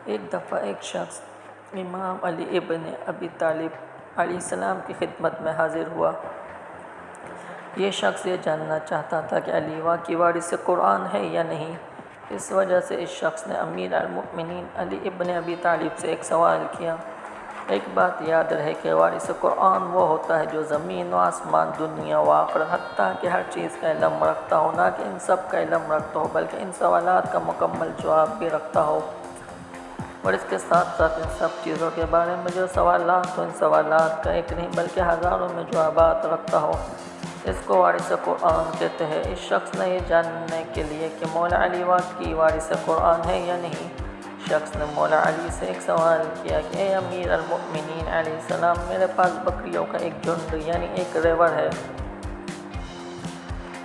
ایک دفعہ ایک شخص امام علی ابن ابی طالب علیہ السلام کی خدمت میں حاضر ہوا۔ یہ شخص یہ جاننا چاہتا تھا کہ علی واقعی وارث قرآن ہے یا نہیں۔ اس وجہ سے اس شخص نے امیر المؤمنین علی ابن ابی طالب سے ایک سوال کیا۔ ایک بات یاد رہے کہ وارث قرآن وہ ہوتا ہے جو زمین و آسمان، دنیا و آخرت، حتیٰ کہ ہر چیز کا علم رکھتا ہو، نہ کہ ان سب کا علم رکھتا ہو بلکہ ان سوالات کا مکمل جواب بھی رکھتا ہو، اور اس کے ساتھ ساتھ ان سب چیزوں کے بارے میں جو سوالات ہو، ان سوالات کا ایک نہیں بلکہ ہزاروں میں جوابات رکھتا ہو، اس کو وارث قرآن کہتے ہیں۔ اس شخص نے یہ جاننے کے لیے کہ مولا علی واقعی وارث قرآن ہے یا نہیں، شخص نے مولا علی سے ایک سوال کیا کہ اے امیر المؤمنین علیہ السلام، میرے پاس بکریوں کا ایک جھنڈ یعنی ایک ریوڑ ہے۔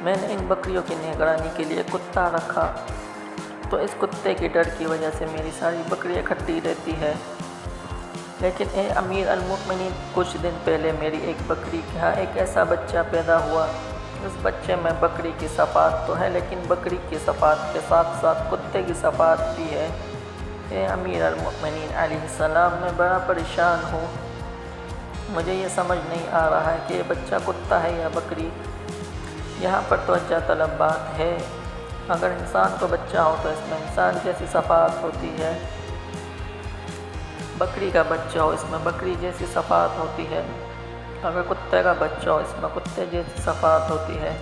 میں نے ان بکریوں کی نگرانی کے لیے کتا رکھا، تو اس کتے کے ڈر کی وجہ سے میری ساری بکریاں کھٹی رہتی ہے۔ لیکن اے امیر المؤمنین، کچھ دن پہلے میری ایک بکری کے ہاں ایک ایسا بچہ پیدا ہوا۔ اس بچے میں بکری کی صفات تو ہے، لیکن بکری کی صفات کے ساتھ ساتھ کتے کی صفات بھی ہے۔ اے امیر المؤمنین علیہ السلام، میں بڑا پریشان ہوں۔ مجھے یہ سمجھ نہیں آ رہا ہے کہ یہ بچہ کتا ہے یا بکری۔ یہاں پر توجہ طلب بات ہے، اگر انسان کو بچہ ہو تو اس میں انسان جیسی صفات ہوتی ہے، بکری کا بچہ ہو اس میں بکری جیسی صفات ہوتی ہے، اگر کتے کا بچہ ہو اس میں کتے جیسی صفات ہوتی ہے،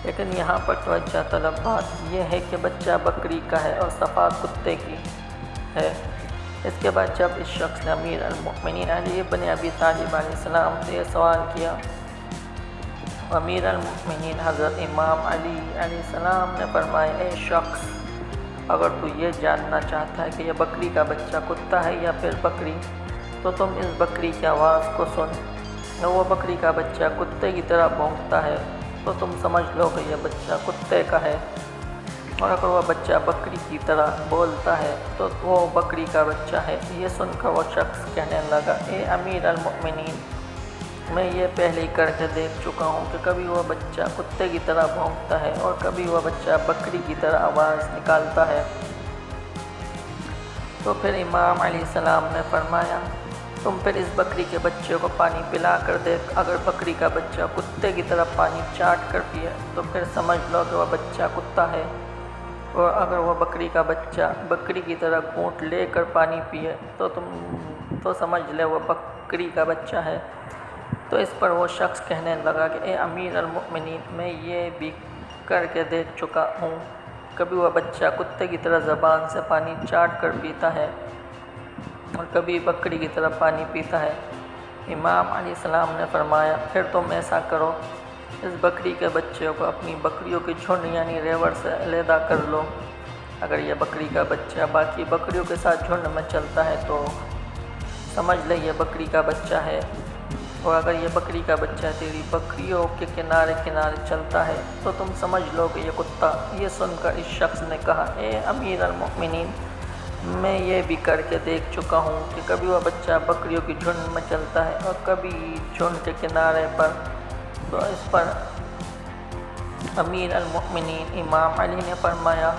لیکن یہاں پر توجہ طلب بات یہ ہے کہ بچہ بکری کا ہے اور صفات کتے کی ہے۔ اس کے بعد جب اس شخص نے امیر المؤمنین علی ابن ابی طالب علیہ السلام سے یہ سوال کیا، امیر المؤمنین حضرت امام علی علیہ السلام نے فرمایا، اے شخص، اگر تو یہ جاننا چاہتا ہے کہ یہ بکری کا بچہ کتا ہے یا پھر بکری، تو تم اس بکری کی آواز کو سن۔ اگر وہ بکری کا بچہ کتے کی طرح بھونکتا ہے تو تم سمجھ لو کہ یہ بچہ کتے کا ہے، اور اگر وہ بچہ بکری کی طرح بولتا ہے تو وہ بکری کا بچہ ہے۔ یہ سن کر وہ شخص کہنے لگا، اے امیر المؤمنین، میں یہ پہلے ہی کر کے دیکھ چکا ہوں کہ کبھی وہ بچہ کتے کی طرح بھونکتا ہے اور کبھی وہ بچہ بکری کی طرح آواز نکالتا ہے۔ تو پھر امام علیہ السلام نے فرمایا، تم پھر اس بکری کے بچے کو پانی پلا کر دیکھ، اگر بکری کا بچہ کتے کی طرح پانی چاٹ کر پیے تو پھر سمجھ لو کہ وہ بچہ کتا ہے، اور اگر وہ بکری کا بچہ بکری کی طرح گھونٹ لے کر پانی پیے تو سمجھ لے وہ بکری کا بچہ ہے۔ تو اس پر وہ شخص کہنے لگا کہ اے امیر المؤمنین، میں یہ بھی کر کے دیکھ چکا ہوں، کبھی وہ بچہ کتے کی طرح زبان سے پانی چاٹ کر پیتا ہے اور کبھی بکری کی طرح پانی پیتا ہے۔ امام علیہ السلام نے فرمایا، پھر تم ایسا کرو، اس بکری کے بچے کو اپنی بکریوں کی جھنڈ یعنی ریوڑ سے علیحدہ کر لو۔ اگر یہ بکری کا بچہ باقی بکریوں کے ساتھ جھنڈ میں چلتا ہے تو سمجھ لے یہ بکری کا بچہ ہے، اور اگر یہ بکری کا بچہ تیری بکریوں کے کنارے کنارے چلتا ہے تو تم سمجھ لو کہ یہ کتا۔ یہ سن کر اس شخص نے کہا، اے امیر المؤمنین، میں یہ بھی کر کے دیکھ چکا ہوں کہ کبھی وہ بچہ بکریوں کی جھنڈ میں چلتا ہے اور کبھی جھنڈ کے کنارے پر۔ تو اس پر امیر المؤمنین امام علی نے فرمایا،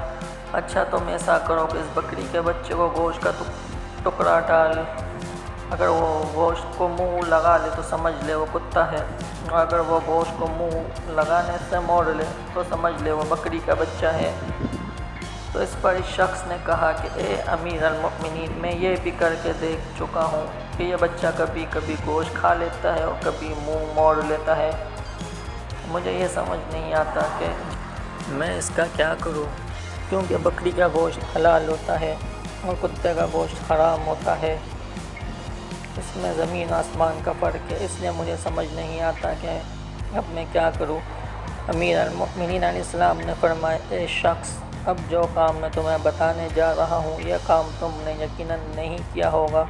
اچھا تم ایسا کرو کہ اس بکری کے بچے کو گوشت کا ٹکڑا ڈال، اگر وہ گوشت کو منہ لگا لے تو سمجھ لے وہ کتا ہے، اور اگر وہ گوشت کو منہ لگانے سے موڑ لے تو سمجھ لے وہ بکری کا بچہ ہے۔ تو اس پر اس شخص نے کہا کہ اے امیر المؤمنین، میں یہ بھی کر کے دیکھ چکا ہوں کہ یہ بچہ کبھی کبھی گوشت کھا لیتا ہے اور کبھی منہ موڑ لیتا ہے۔ مجھے یہ سمجھ نہیں آتا کہ میں اس کا کیا کروں، کیونکہ بکری کا گوشت حلال ہوتا ہے اور کتے کا گوشت حرام ہوتا ہے، اس میں زمین آسمان کا فرق ہے، اس لیے مجھے سمجھ نہیں آتا کہ اب میں کیا کروں۔ امیر المؤمنین علیہ السلام نے فرمایا، اے شخص، اب جو کام میں تمہیں بتانے جا رہا ہوں یہ کام تم نے یقیناً نہیں کیا ہوگا۔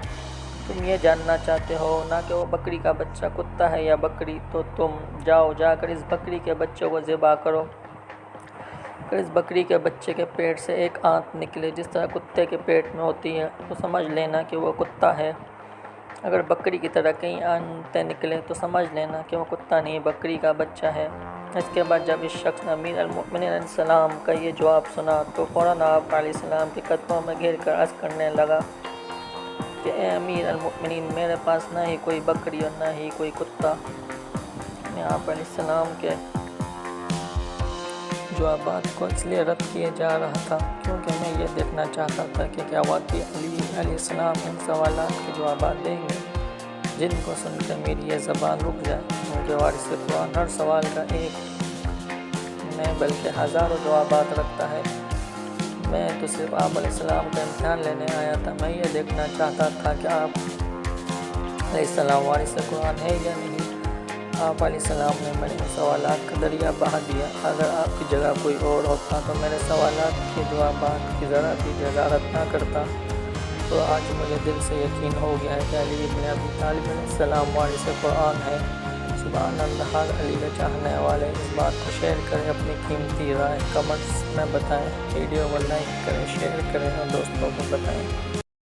تم یہ جاننا چاہتے ہو نہ کہ وہ بکری کا بچہ کتا ہے یا بکری، تو تم جاؤ، جا کر اس بکری کے بچے کو ذبح کرو۔ اگر اس بکری کے بچے کے پیٹ سے ایک آنت نکلے جس طرح کتے کے پیٹ میں ہوتی ہے تو سمجھ لینا کہ وہ کتا ہے، اگر بکری کی طرح کئی آنتیں نکلیں تو سمجھ لینا کہ وہ کتا نہیں بکری کا بچہ ہے۔ اس کے بعد جب اس شخص نے امیر المؤمنین علیہ السلام کا یہ جواب سنا تو فوراً آپ علیہ السلام کے قدموں میں گر کر عرض کرنے لگا کہ اے امیر المؤمنین، میرے پاس نہ ہی کوئی بکری اور نہ ہی کوئی کتا۔ میں آپ علیہ السلام کے جوابات کو اس لیے رد کیے جا رہا تھا کیونکہ میں یہ دیکھنا چاہتا تھا کہ کیا واقعی علی علیہ السلام ان سوالات کے جوابات دیں گے جن کو سن کر میری یہ زبان رک جائے، کیونکہ وارث قرآن ہر سوال کا ایک نہیں بلکہ ہزاروں جوابات رکھتا ہے۔ میں تو صرف آپ علیہ السلام کا امتحان لینے آیا تھا۔ میں یہ دیکھنا چاہتا تھا کہ آپ علیہ السلام وارث قرآن ہے یا نہیں۔ آپ علیہ السلام نے میرے سوالات کا دریا بہا دیا۔ اگر آپ کی جگہ کوئی اور ہوتا تو میرے سوالات کے جوابات کی ذرا بھی وضاحت نہ کرتا۔ تو آج مجھے دل سے یقین ہو گیا ہے کہ علی بن ابی طالب علیہ السلام وارث قرآن ہے۔ سبحان اللہ۔ ہر علی کے چاہنے والے اس بات کو شیئر کریں، اپنی قیمتی رائے کمنٹس میں بتائیں، ویڈیو کو لائک کریں، شیئر کریں اور دوستوں کو بتائیں۔